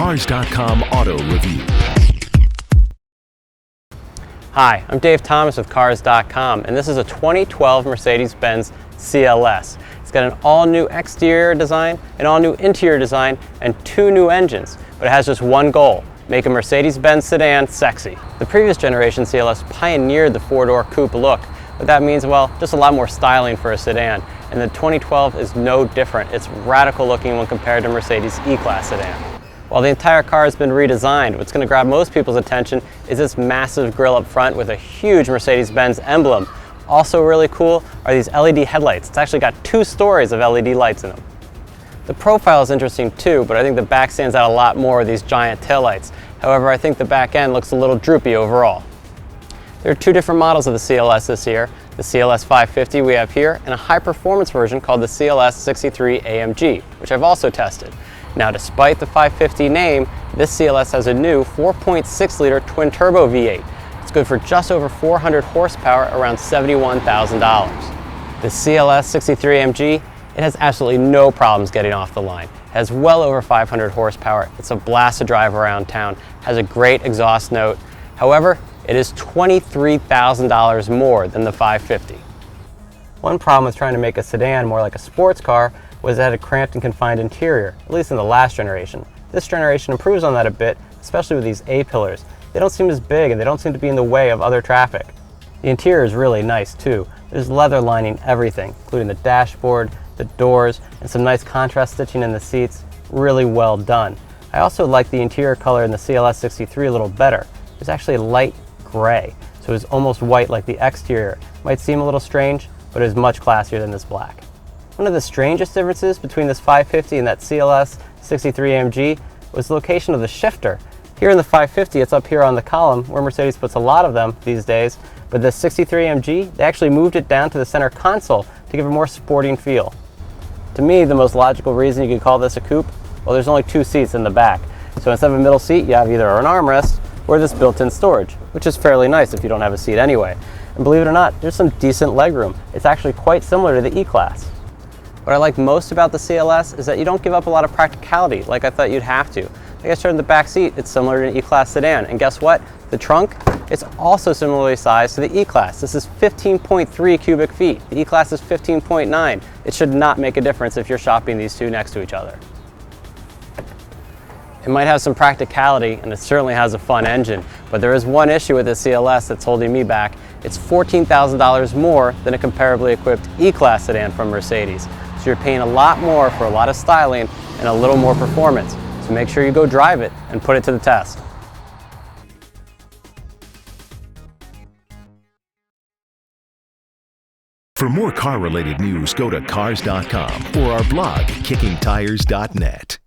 Cars.com Auto Review. Hi, I'm Dave Thomas with Cars.com, and this is a 2012 Mercedes-Benz CLS. It's got an all-new exterior design, an all-new interior design, and 2 new engines, but it has just one goal: make a Mercedes-Benz sedan sexy. The previous generation CLS pioneered the 4-door coupe look. What that means, well, just a lot more styling for a sedan, and the 2012 is no different. It's radical looking when compared to Mercedes E-Class sedan. While the entire car has been redesigned, what's going to grab most people's attention is this massive grille up front with a huge Mercedes-Benz emblem. Also really cool are these LED headlights. It's actually got 2 stories of LED lights in them. The profile is interesting too, but I think the back stands out a lot more with these giant taillights. However, I think the back end looks a little droopy overall. There are 2 different models of the CLS this year: the CLS550 we have here, and a high-performance version called the CLS63 AMG, which I've also tested. Now, despite the 550 name, this CLS has a new 4.6-liter twin-turbo V8. It's good for just over 400 horsepower, around $71,000. The CLS63 AMG, it has absolutely no problems getting off the line. It has well over 500 horsepower. It's a blast to drive around town. Has a great exhaust note. However, it is $23,000 more than the 550. One problem with trying to make a sedan more like a sports car was it had a cramped and confined interior, at least in the last generation. This generation improves on that a bit, especially with these A-pillars. They don't seem as big and they don't seem to be in the way of other traffic. The interior is really nice too. There's leather lining everything, including the dashboard, the doors, and some nice contrast stitching in the seats. Really well done. I also like the interior color in the CLS63 a little better. It's actually light gray, so it's almost white like the exterior. Might seem a little strange, but it is much classier than this black. One of the strangest differences between this 550 and that CLS63 AMG was the location of the shifter. Here in the 550, it's up here on the column, where Mercedes puts a lot of them these days, but the 63 AMG, they actually moved it down to the center console to give a more sporting feel. To me, the most logical reason you could call this a coupe, well, there's only 2 seats in the back. So instead of a middle seat, you have either an armrest or this built-in storage, which is fairly nice if you don't have a seat anyway. And believe it or not, there's some decent legroom. It's actually quite similar to the E-Class. What I like most about the CLS is that you don't give up a lot of practicality like I thought you'd have to. Like I showed in the back seat, it's similar to an E-Class sedan. And guess what? The trunk, it's also similarly sized to the E-Class. This is 15.3 cubic feet. The E-Class is 15.9. It should not make a difference if you're shopping these 2 next to each other. It might have some practicality, and it certainly has a fun engine, but there is one issue with the CLS that's holding me back. It's $14,000 more than a comparably equipped E-Class sedan from Mercedes. So you're paying a lot more for a lot of styling and a little more performance. So make sure you go drive it and put it to the test. For more car-related news, go to Cars.com or our blog, KickingTires.net.